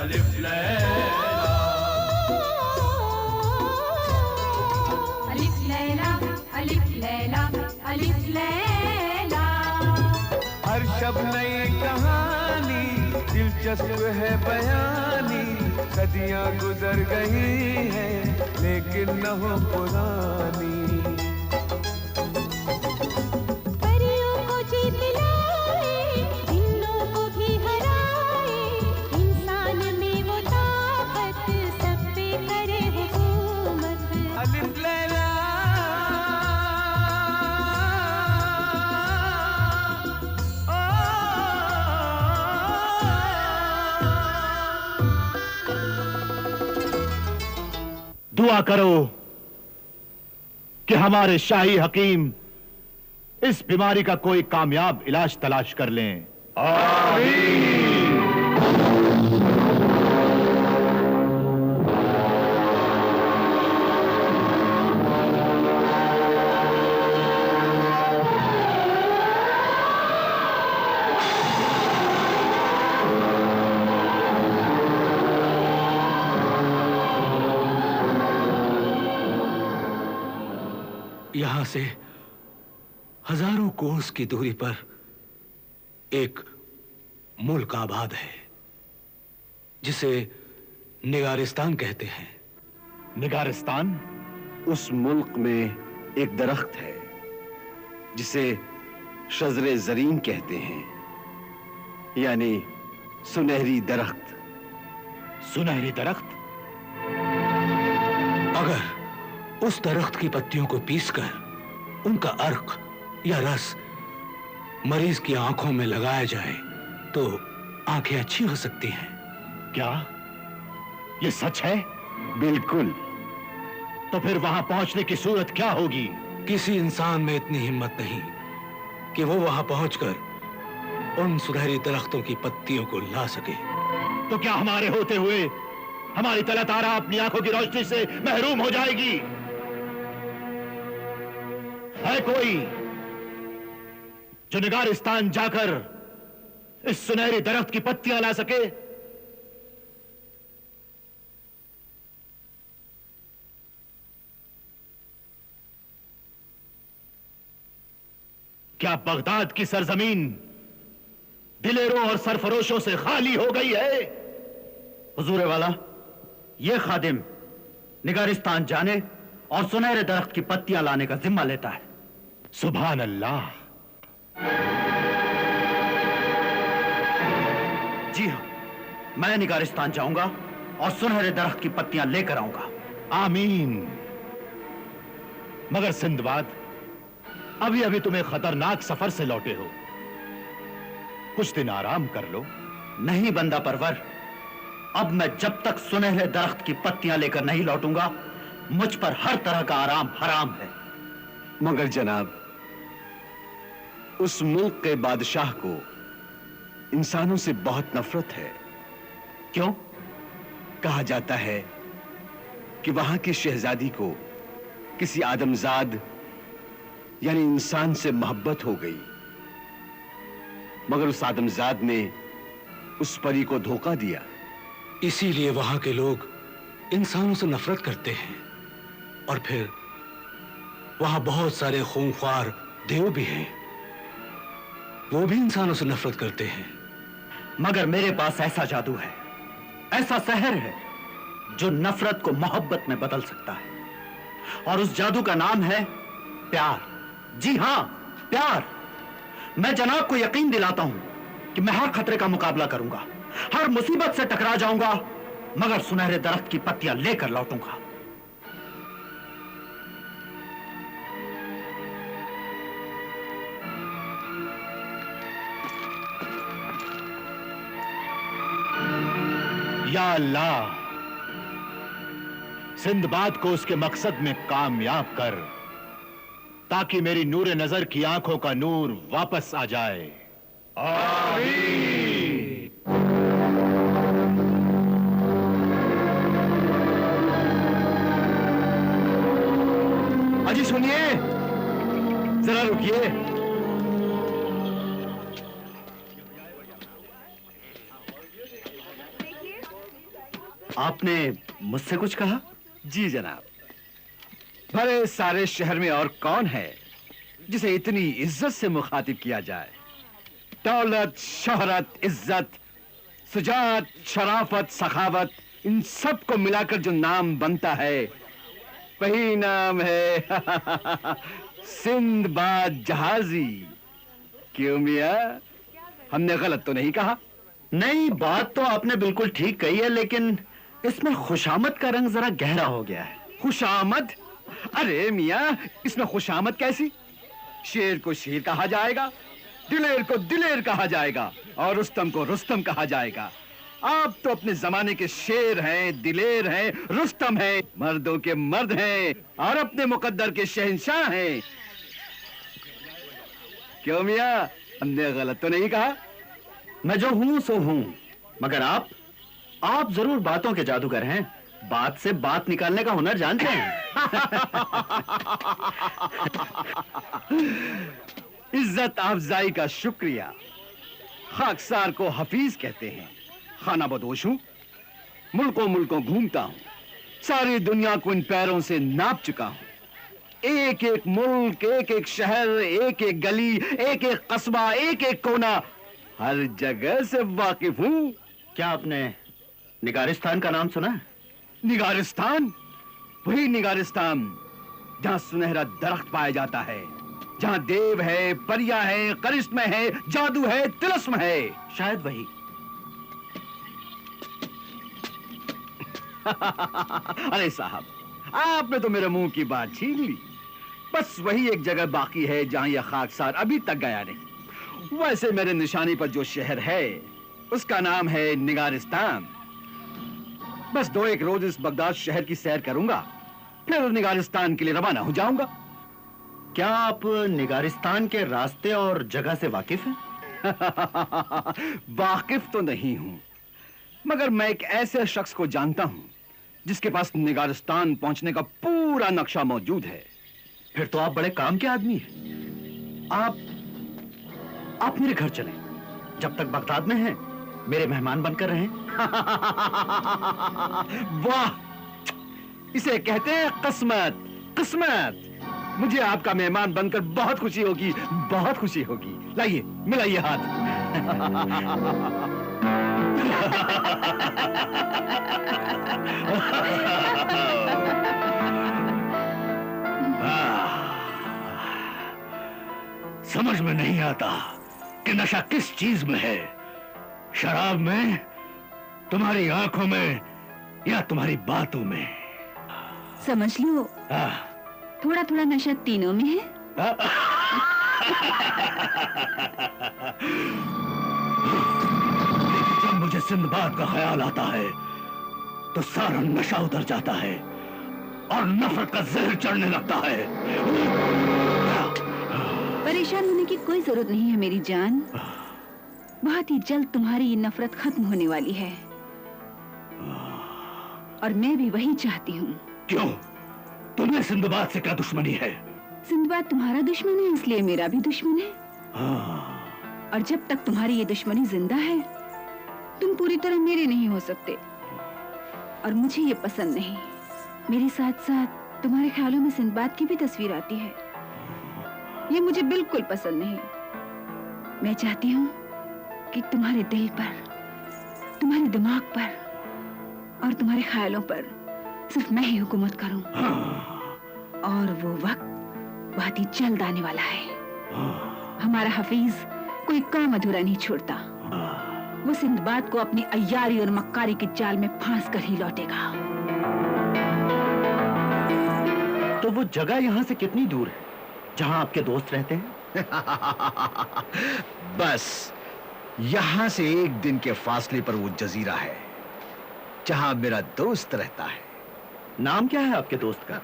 अलिफ लैला, अलिफ लैला, अलिफ लैला, अलिफ लैला। हर शब नई कहानी, दिलचस्प है बयानी, सदियां गुजर गई हैं लेकिन न हो पुरानी। परियों को जीत लाए, जिन्नों को भी हराए, इंसान में वो ताकत, सब पे करे हुकूमत। अलिफ लैला, दुआ करो कि हमारे शाही हकीम इस बीमारी का कोई कामयाब इलाज तलाश कर लें। आमीन। यहां से हजारों कोस की दूरी पर एक मुल्क आबाद है जिसे निगारिस्तान कहते हैं। निगारिस्तान? उस मुल्क में एक दरख्त है जिसे शजरे जरीन कहते हैं, यानी सुनहरी दरख्त। सुनहरी दरख्त? अगर उस दरख्त की पत्तियों को पीसकर उनका अर्क या रस मरीज की आंखों में लगाया जाए तो आंखें अच्छी हो सकती हैं। क्या ये सच है? बिल्कुल। तो फिर वहां पहुंचने की सूरत क्या होगी? किसी इंसान में इतनी हिम्मत नहीं कि वो वहां पहुंचकर उन सुनहरी दरख्तों की पत्तियों को ला सके। तो क्या हमारे होते हुए हमारी तलतारा अपनी आंखों की रोशनी से महरूम हो जाएगी? है कोई जो निगारिस्तान जाकर इस सुनहरी दरख्त की पत्तियां ला सके? क्या बगदाद की सरजमीन दिलेरों और सरफरोशों से खाली हो गई है? हुजूर वाला, ये खादिम निगारिस्तान जाने और सुनहरे दरख्त की पत्तियां लाने का जिम्मा लेता है। सुभान अल्लाह। जी हाँ, मैं निगारिस्तान जाऊंगा और सुनहरे दरख्त की पत्तियां लेकर आऊंगा। आमीन। मगर सिंदबाद, अभी अभी तुम एक खतरनाक सफर से लौटे हो, कुछ दिन आराम कर लो। नहीं बंदा परवर, अब मैं जब तक सुनहरे दरख्त की पत्तियां लेकर नहीं लौटूंगा, मुझ पर हर तरह का आराम हराम है। मगर जनाब, उस मुल्क के बादशाह को इंसानों से बहुत नफरत है। क्यों? कहा जाता है कि वहां की शहजादी को किसी आदमजाद यानी इंसान से मोहब्बत हो गई, मगर उस आदमजाद ने उस परी को धोखा दिया। इसीलिए वहां के लोग इंसानों से नफरत करते हैं। और फिर वहां बहुत सारे खूंखार देव भी हैं, वो भी इंसानों से नफरत करते हैं। मगर मेरे पास ऐसा जादू है, ऐसा सहर है जो नफरत को मोहब्बत में बदल सकता है। और उस जादू का नाम है प्यार। जी हां, प्यार। मैं जनाब को यकीन दिलाता हूं कि मैं हर खतरे का मुकाबला करूंगा, हर मुसीबत से टकरा जाऊंगा, मगर सुनहरे दरख्त की पत्तियां लेकर लौटूंगा। या अल्लाह, सिंदबाद को उसके मकसद में कामयाब कर, ताकि मेरी नूर नजर की आंखों का नूर वापस आ जाए। आमीन। अजी सुनिए, जरा रुकिए। आपने मुझसे कुछ कहा? जी जनाब। भले सारे शहर में और कौन है जिसे इतनी इज्जत से मुखातिब किया जाए। दौलत, शोहरत, इज्जत, सुजात, शराफत, सखावत, इन सब को मिलाकर जो नाम बनता है वही नाम है सिंदबाद जहाजी। क्यों मियां, हमने गलत तो नहीं कहा? नहीं, बात तो आपने बिल्कुल ठीक कही है, लेकिन इसमें खुशामद का रंग जरा गहरा हो गया है। खुशामद? अरे मियां, इसमें खुशामद कैसी? शेर को शेर कहा जाएगा, दिलेर को दिलेर कहा जाएगा और रुस्तम को रुस्तम कहा जाएगा। आप तो अपने जमाने के शेर हैं, दिलेर हैं, रुस्तम हैं, मर्दों के मर्द हैं और अपने मुकद्दर के शहंशाह हैं। क्यों मियां, हमने गलत तो नहीं कहा? मैं जो हूं सो हूं, मगर आप जरूर बातों के जादूगर हैं। बात से बात निकालने का हुनर जानते हैं। इज्जत अफजाई का शुक्रिया। खाकसार को हफीज कहते हैं। खाना बदोश हूं, मुल्कों मुल्कों घूमता हूं, सारी दुनिया को इन पैरों से नाप चुका हूं। एक एक मुल्क, एक एक शहर, एक एक गली, एक एक कस्बा, एक एक कोना, हर जगह से वाकिफ हूं। क्या आपने निगारिस्तान का नाम सुना है? निगारिस्तान? वही निगारिस्तान जहां सुनहरा दरख्त पाया जाता है, जहां देव है, परियां है, करिश्मे है, जादू है, तिलस्म है। शायद वही। अरे साहब, आपने तो मेरे मुंह की बात छीन ली। बस वही एक जगह बाकी है जहां यह खाकसार अभी तक गया नहीं। वैसे मेरे निशानी पर जो शहर है उसका नाम है निगारिस्तान। बस 2-1 रोज इस बगदाद शहर की सैर करूंगा, फिर निगारिस्तान के लिए रवाना हो जाऊंगा। क्या आप निगारिस्तान के रास्ते और जगह से वाकिफ हैं? वाकिफ तो नहीं हूं, मगर मैं एक ऐसे शख्स को जानता हूं जिसके पास निगारिस्तान पहुंचने का पूरा नक्शा मौजूद है। फिर तो आप बड़े काम के आदमी हैं। आप मेरे घर चलें। जब तक बगदाद में हैं, मेरे मेहमान बनकर रहें। वाह, इसे कहते हैं किस्मत। किस्मत। मुझे आपका मेहमान बनकर बहुत खुशी होगी, बहुत खुशी होगी। लाइए, मिलाइए हाथ। समझ में नहीं आता कि नशा किस चीज में है, शराब में, तुम्हारी आंखों में या तुम्हारी बातों में। समझ लो, थोड़ा थोड़ा नशा तीनों में है। जब मुझे सिंदबाद का ख्याल आता है तो सारा नशा उतर जाता है और नफरत का जहर चढ़ने लगता है। परेशान होने की कोई जरूरत नहीं है मेरी जान। बहुत ही जल्द तुम्हारी ये नफरत खत्म होने वाली है और मैं भी वही चाहती हूँ। क्यों? तुम्हें सिंदबाद से क्या दुश्मनी है? सिंदबाद तुम्हारा दुश्मन है, इसलिए मेरा भी दुश्मन है। और जब तक तुम्हारी ये दुश्मनी जिंदा है, तुम पूरी तरह मेरे नहीं हो सकते और मुझे ये पसंद नहीं। मेरे साथ साथ तुम्हारे ख्यालों में सिंदबाद की भी तस्वीर आती है, ये मुझे बिल्कुल पसंद नहीं। मैं चाहती हूँ कि तुम्हारे दिल पर, तुम्हारे दिमाग पर और तुम्हारे ख्यालों पर सिर्फ मैं ही हुकूमत करूं। और वो वक्त बहुत ही जल्द आने वाला है। हमारा हफीज कोई काम अधूरा नहीं छोड़ता। वो सिंदबाद को अपनी अय्यारी और मक्कारी के जाल में फांस कर ही लौटेगा। तो वो जगह यहाँ से कितनी दूर है जहाँ आपके दोस्त रहते हैं? बस यहां से 1 दिन के फासले पर वो जजीरा है जहां मेरा दोस्त रहता है। नाम क्या है आपके दोस्त का?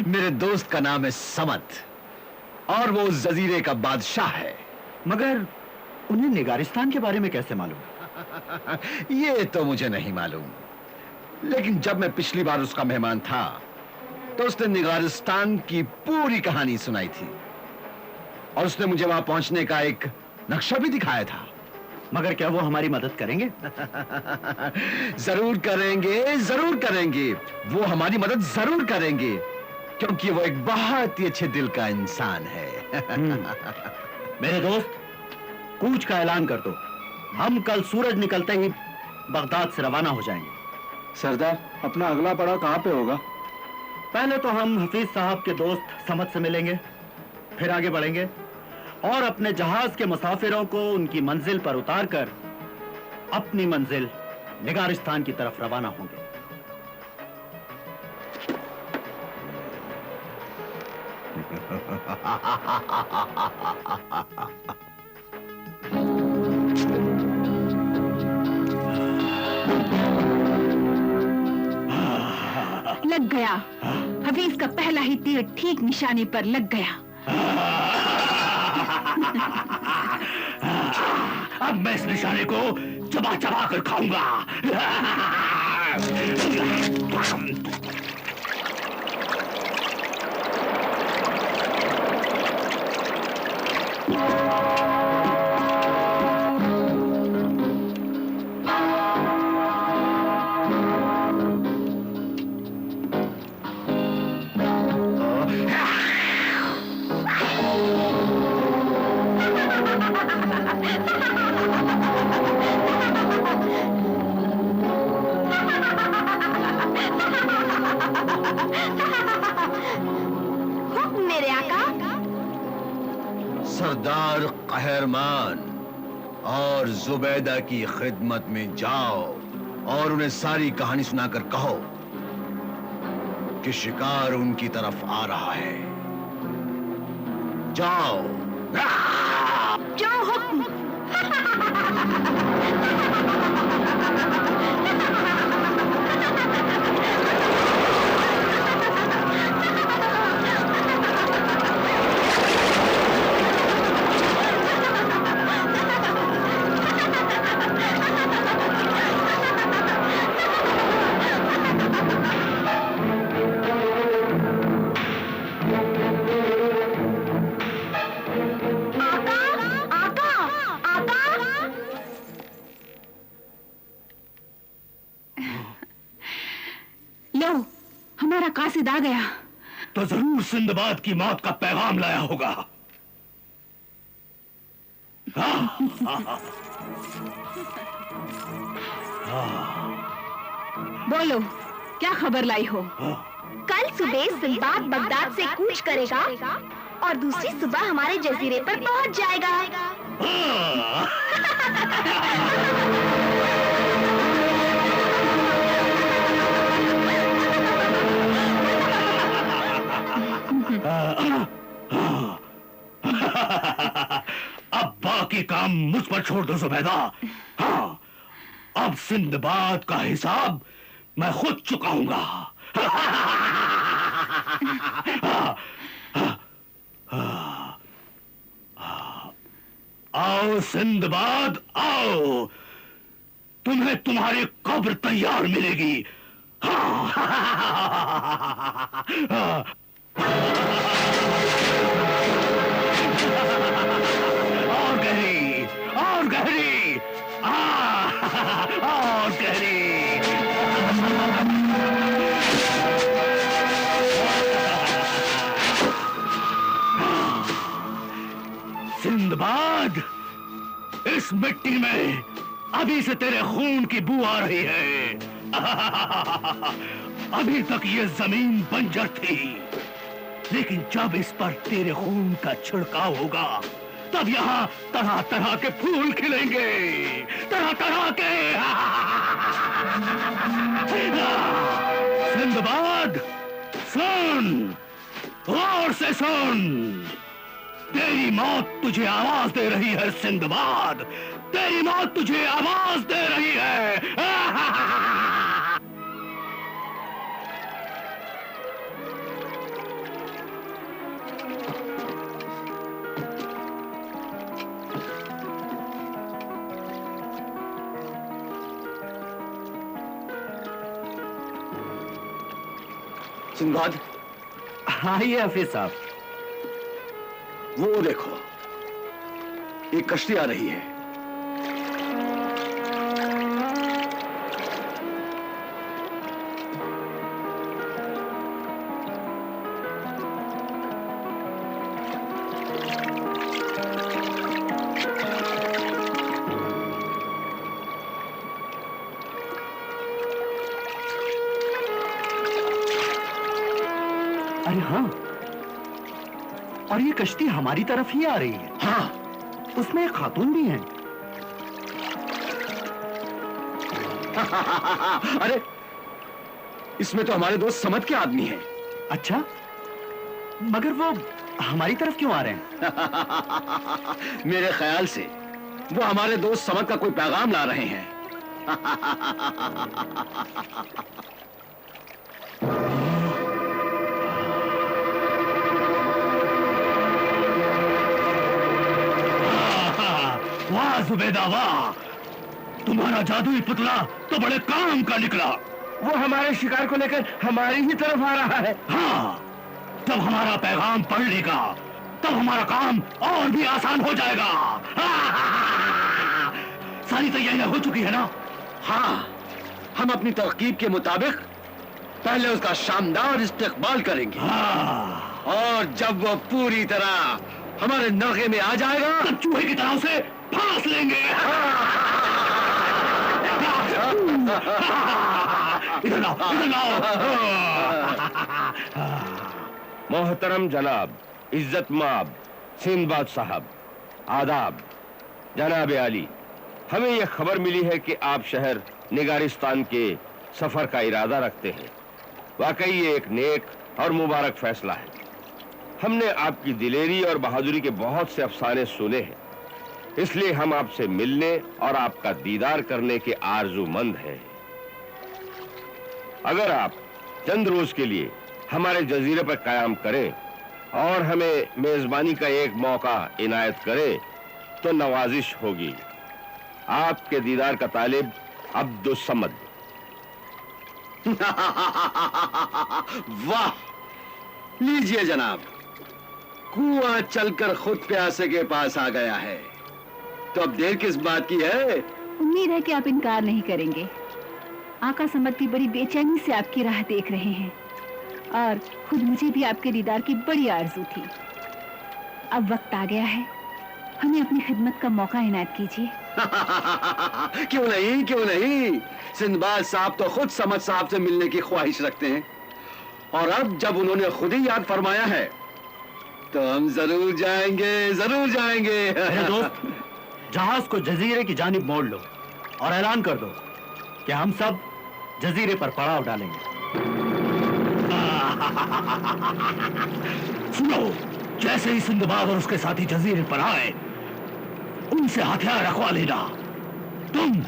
मेरे दोस्त का नाम है समद और वो उस जजीरे का बादशाह है। मगर उन्हें निगारिस्तान के बारे में कैसे मालूम? ये तो मुझे नहीं मालूम, लेकिन जब मैं पिछली बार उसका मेहमान था तो उसने निगारिस्तान की पूरी कहानी सुनाई थी और उसने मुझे वहां पहुंचने का एक नक्शा भी दिखाया था। मगर क्या वो हमारी मदद करेंगे? जरूर करेंगे, जरूर करेंगे। वो हमारी मदद जरूर करेंगे, क्योंकि वो एक बहुत ही अच्छे दिल का इंसान है। मेरे दोस्त, कूच का ऐलान कर दो। हम कल सूरज निकलते ही बगदाद से रवाना हो जाएंगे। सरदार, अपना अगला पड़ाव कहाँ पे होगा? पहले तो हम हफीज साहब के दोस्त समद से मिलेंगे, फिर आगे बढ़ेंगे और अपने जहाज के मुसाफिरों को उनकी मंजिल पर उतारकर अपनी मंजिल निगारिस्तान की तरफ रवाना होंगे। लग गया। हफीज का पहला ही तीर ठीक निशाने पर लग गया। अब मैं इस निशाने को चबा चबा कर खाऊंगा। मेरे आका। सरदार कहरमान और जुबैदा की खिदमत में जाओ और उन्हें सारी कहानी सुनाकर कहो कि शिकार उनकी तरफ आ रहा है। जाओ। जो हुक्म। लो, हमारा कासिद आ गया। तो जरूर सिंदबाद की मौत का पैगाम लाया होगा। बोलो, क्या खबर लाई हो? कल सुबह सिंदबाद बगदाद से कूच करेगा और दूसरी सुबह हमारे जजीरे पर पहुंच जाएगा। अब बाकी काम मुझ पर छोड़ दो जुबैदा। हाँ, अब सिंदबाद का हिसाब मैं खुद चुकाऊंगा। आओ सिंदबाद, आओ, तुम्हें तुम्हारी कब्र तैयार मिलेगी। और गहरी, और गहरी, और गहरी। सिंदबाद, इस मिट्टी में अभी से तेरे खून की बू आ रही है। अभी तक ये जमीन बंजर थी, लेकिन जब इस पर तेरे खून का छिड़काव होगा, तब यहाँ तरह तरह के फूल खिलेंगे, तरह तरह के। सिंदबाद, सुन, गौर से सुन। तेरी मौत तुझे आवाज दे रही है सिंदबाद, तेरी मौत तुझे आवाज दे रही है। सिंदबाद, आइए हफीज साहब। वो देखो, एक कश्ती आ रही है। अरे हाँ, और ये कश्ती हमारी तरफ ही आ रही है। हाँ, उसमें एक खातून भी है। अरे इसमें तो हमारे दोस्त समद के आदमी हैं। अच्छा, मगर वो हमारी तरफ क्यों आ रहे हैं? मेरे ख्याल से वो हमारे दोस्त समद का कोई पैगाम ला रहे हैं। वाह जुबैदा वाह, तुम्हारा जादुई पुतला तो बड़े काम का निकला। वो हमारे शिकार को लेकर हमारी ही तरफ आ रहा है। हाँ, जब हमारा पैगाम पढ़ लेगा तब हमारा काम और भी आसान हो जाएगा। सारी तैयारियां हो चुकी है ना? हाँ, हम अपनी तरकीब के मुताबिक पहले उसका शानदार इस्तेकबाल करेंगे। हाँ, और जब वो पूरी तरह हमारे नरगे में आ जाएगा तब चूहे की तरह उसे फांस लेंगे। इधर आओ, इधर आओ। मोहतरम जनाब, इज्जत माब, सिंदबाद साहब, आदाब। जनाब आली, हमें यह खबर मिली है कि आप शहर निगारिस्तान के सफर का इरादा रखते हैं। वाकई ये एक नेक और मुबारक फैसला है। हमने आपकी दिलेरी और बहादुरी के बहुत से अफसाने सुने हैं, इसलिए हम आपसे मिलने और आपका दीदार करने के आरजूमंद हैं। अगर आप चंद रोज के लिए हमारे जजीरे पर कयाम करें और हमें मेजबानी का एक मौका इनायत करें तो नवाजिश होगी। आपके दीदार का तालिब अब्दुस समद। वाह, लीजिए जनाब, कुआं चलकर खुद प्यासे के पास आ गया है, तो अब देर किस बात की है? उम्मीद है कि आप इनकार नहीं करेंगे। आका समद भी बड़ी बेचैनी से आपकी राह देख रहे हैं और खुद मुझे भी आपके दीदार की बड़ी आरजू थी। अब वक्त आ गया है, हमें अपनी खिदमत का मौका इनायत कीजिए। क्यों नहीं, क्यों नहीं। सिंदबाद साहब तो खुद समद साहब से मिलने की ख्वाहिश रखते हैं, और अब जब उन्होंने खुद ही याद फरमाया है तो हम जरूर जाएंगे, जरूर जाएंगे। मेरे दोस्त, जहाज को जजीरे की जानिब मोड़ लो और ऐलान कर दो कि हम सब जजीरे पर पड़ाव डालेंगे। सुनो, जैसे ही सिंदबाद और उसके साथी जजीरे पर आए उनसे हथियार रखवा लेना। तुम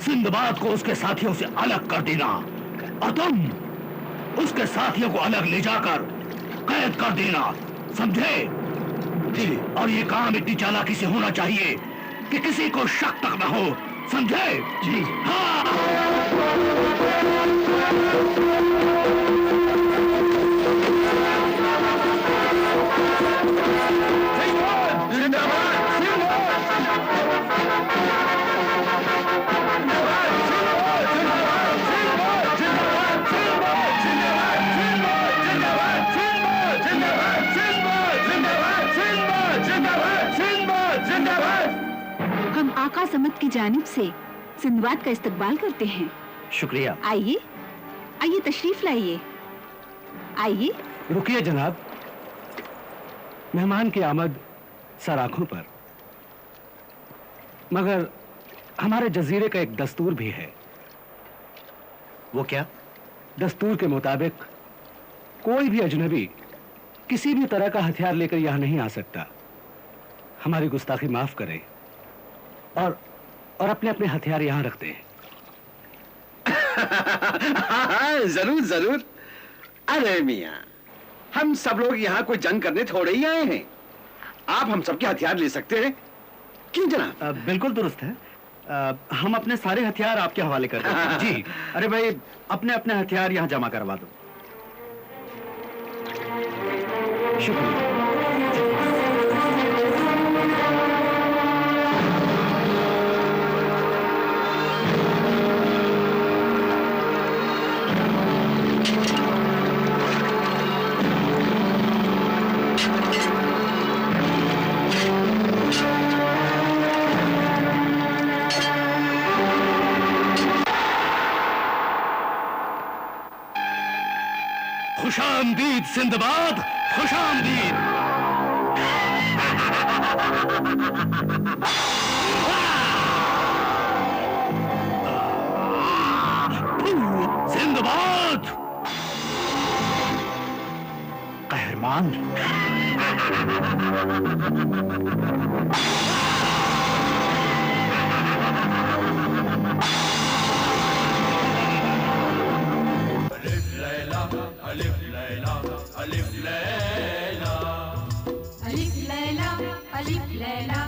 सिंदबाद को उसके साथियों से अलग कर देना और तुम उसके साथियों को अलग ले जाकर कैद कर देना, समझे? जी। और ये काम इतनी चालाकी से होना चाहिए कि किसी को शक तक न हो, समझे? जी। हम आका समद की जानिब से सिंदबाद का इस्तकबाल करते हैं। शुक्रिया। आइए, आइए, तशरीफ लाइए, आइए। रुकिए जनाब, मेहमान की आमद सर आंखों पर, मगर हमारे जजीरे का एक दस्तूर भी है। वो क्या? दस्तूर के मुताबिक कोई भी अजनबी किसी भी तरह का हथियार लेकर यहां नहीं आ सकता। हमारी गुस्ताखी माफ करें और अपने अपने हथियार यहां रखते हैं। जरूर जरूर। अरे मियां, हम सब लोग यहाँ कोई जंग करने थोड़े ही आए हैं। आप हम सबके हथियार ले सकते हैं, क्यों जनाब? बिल्कुल दुरुस्त है। हम अपने सारे हथियार आपके हवाले कर देते हैं। जी। अरे भाई, अपने अपने हथियार यहाँ जमा करवा दो। शुक्रिया। खुशामदीद सिंदबाद, खुशामदीद। जिंदाबाद कहरमान। अलिफ लैला अलिफ लैला अलिफ लैला अलिफ लैला